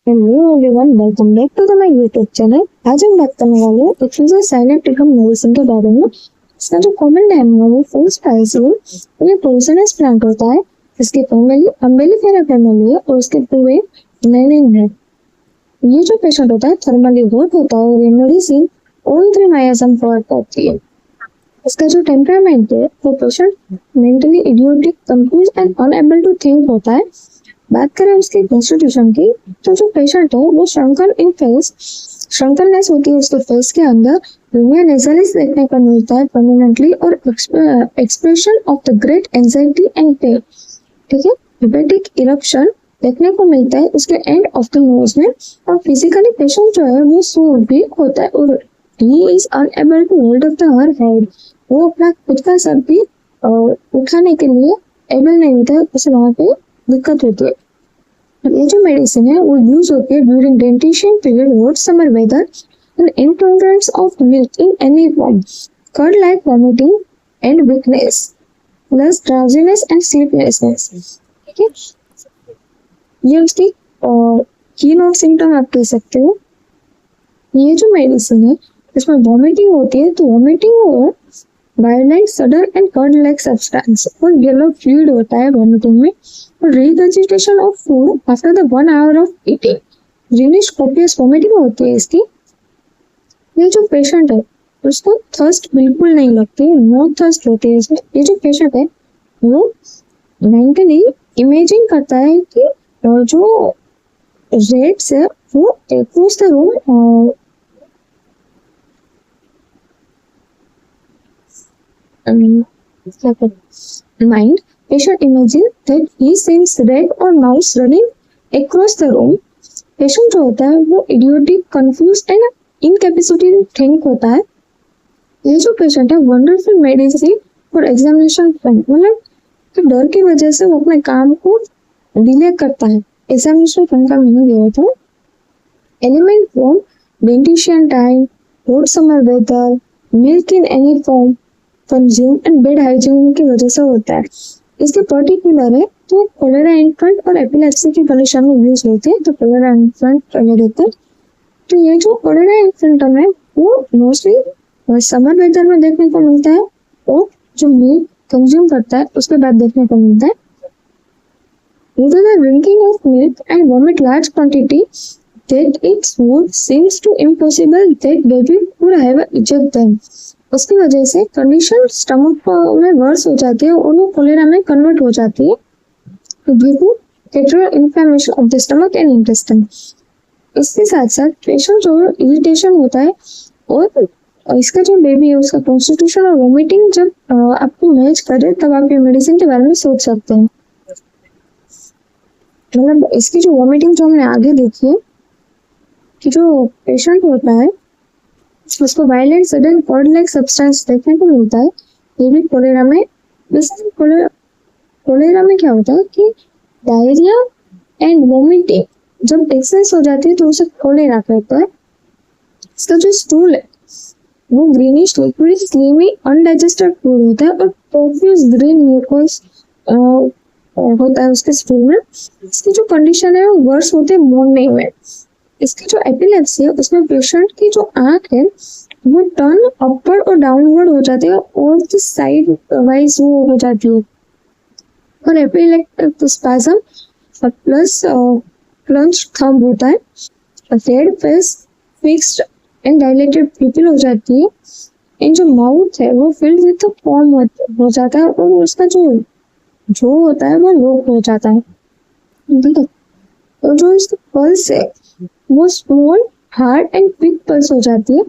Hello everyone, welcome back to the my YouTube channel. आज हम बात करने वाले हैं एक्सक्लूसिव साइलेंट ट्रिकम मेडिसिन के बारे में। इसका जो कॉमन नेम है वो फूल्स पाइसिल। ये पॉइजनस प्लांट होता है। इसकी फैमिली अम्बेलिफेरा फैमिली है और उसके पूरे नेनिन है। ये जो पेशेंट होता है थर्मली हॉट होता है और ये मेडिसिन ऑल 3 मायासम फॉर करती है। इसका जो टेम्परामेंट है वो patient mentally idiotic, confuse and unable to think होता है। बात करें उसकी कॉन्स्टिट्यूशन की, तो जो पेशेंट है वो श्रंकन इन फेस, श्रंकननेस होती है उसके फेस के अंदर। लुमिया नेजलिस देखने को मिलता है परमानेंटली और expression of the great anxiety and pain. ठीक है, हिपेटिक इरप्शन देखने को मिलता है उसके एंड ऑफ द नोज में। और फिजिकली पेशेंट जो है वो सो वीक होता है और he is unable to hold up the her head. वो अपना खुद का सर भी उठाने के लिए एबल नहीं होता है, उसे वहां पे दिक्कत होती है। ये जो मेडिसिन है वो यूज होती है during dentition period, hot summer weather and intolerance of milk in any form, curd like vomiting and weakness plus drowsiness and sleeplessness. ठीक है, ये उसकी की नोट सिम्टम आप कह सकते हो। ये जो मेडिसिन है इसमें वॉमिटिंग होती है, तो वॉमिटिंग और violent sudden and curd like substance और येलो फ्लूइड होता है वॉमिटिंग में। और regurgitation of food after the 1 hour of eating, greenish copious vomiting होती है इसकी। ये जो पेशेंट है उसको थर्स्ट बिल्कुल नहीं लगती, नो थर्स्ट होती है इसमें। ये जो पेशेंट है वो मेंटली इमेजिन करता है कि जो रेट्स है वो across the room mind. Patient imagine that he sees rat or mouse running across the room. Patient जो होता है वो idiotic, confused and incapacitated think होता है। ये जो पेशेंट है wonderful medicine for examination friend, मतलब तो डर की वजह से वो अपने काम को डिले करता है। एग्जामिनेशन फ्रेंड का मीनिंग ये होता है element from dentition time, hot summer weather, milk in any form, consume and bad hygiene की वजह से होता है। इसके पर्टिकुलर है तो कोलेरा इन्फेंट और एपिलेप्सी की कंडीशन में यूज होते हैं, तो कोलेरा इन्फेंट रहता है। तो ये जो कोलेरा इन्फेंट है वो मोस्टली समर वेदर में देखने को मिलता है और जो मिल्क कंज्यूम करता है उसके बाद देखने को मिलता है। Either the drinking of milk and vomit large quantity that its food seems to impossible that baby would have eject them. उसकी वजह से कंडीशन स्टमक में वर्स हो जाती है और वो कोलेरा में कन्वर्ट हो जाती है due to catarrhal inflammation of the stomach and intestine. इसके साथ साथ पेशेंट जो इरिटेशन होता है और इसका जो बेबी है उसका कॉन्स्टिट्यूशन और वोमिटिंग जब आपको मैच करे तब आप ये मेडिसिन के बारे में सोच सकते हैं। मतलब इसकी जो वोमिटिंग जो हमने आगे देखी है कि जो पेशेंट होता है उसको violent sudden curd like substance देखने को मिलता है। ये भी कोलेरा में, कोलेरा में क्या होता है कि डायरिया एंड वोमिटिंग जब एक्सेस हो जाती है तो उसे कोलेरा कहते हैं। इसका जो स्टूल है वो greenish liquid slimy undigested food होता है और प्रोफ्यूज ग्रीन म्यूकस होता है उसके स्टूल में। इसकी जो कंडीशन है वो वर्स होते हैं मॉर्निंग में। इसकी जो एपिलेप्सी है उसमें पेशेंट की जो आंख है वो टर्न अपवर्ड और डाउनवर्ड हो जाती है और साइड वाइज वो हो जाती है। और epileptic spasm plus clenched thumb होता है। Red face, fixed and dilated people हो जाती है। इन जो माउथ है वो फिल्ड विद फॉर्म हो जाता है और उसका जो होता है वो लॉक हो जाता है। ठीक है, तो जो इसका पल्स है वो small, hard and quick pulse हो जाती है।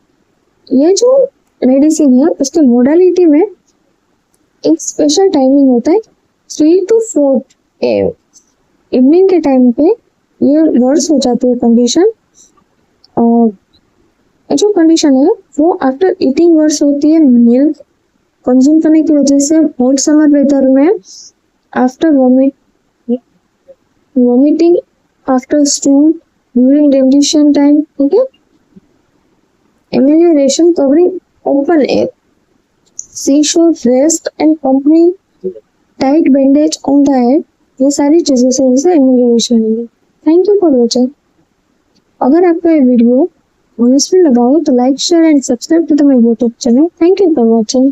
ये जो मेडिसिन है उसके मोडालिटी में एक स्पेशल टाइमिंग होता है 3 to 4 AM इवनिंग के टाइम पे ये वर्स हो जाती है कंडीशन। और जो कंडीशन है वो आफ्टर ईटिंग वर्स होती है मिल्क कंज्यूम करने की वजह से, हॉट समर वेदर में, after vomiting, after stool, during dentition time. ठीक है, amelioration covering open air, seashore rest and company tight bandage on the head, ये सारी चीजों से amelioration है। Thank you for watching. अगर आपको ये वीडियो यूजफुल लगा हो तो like share and subscribe to the my YouTube channel. Thank you for watching.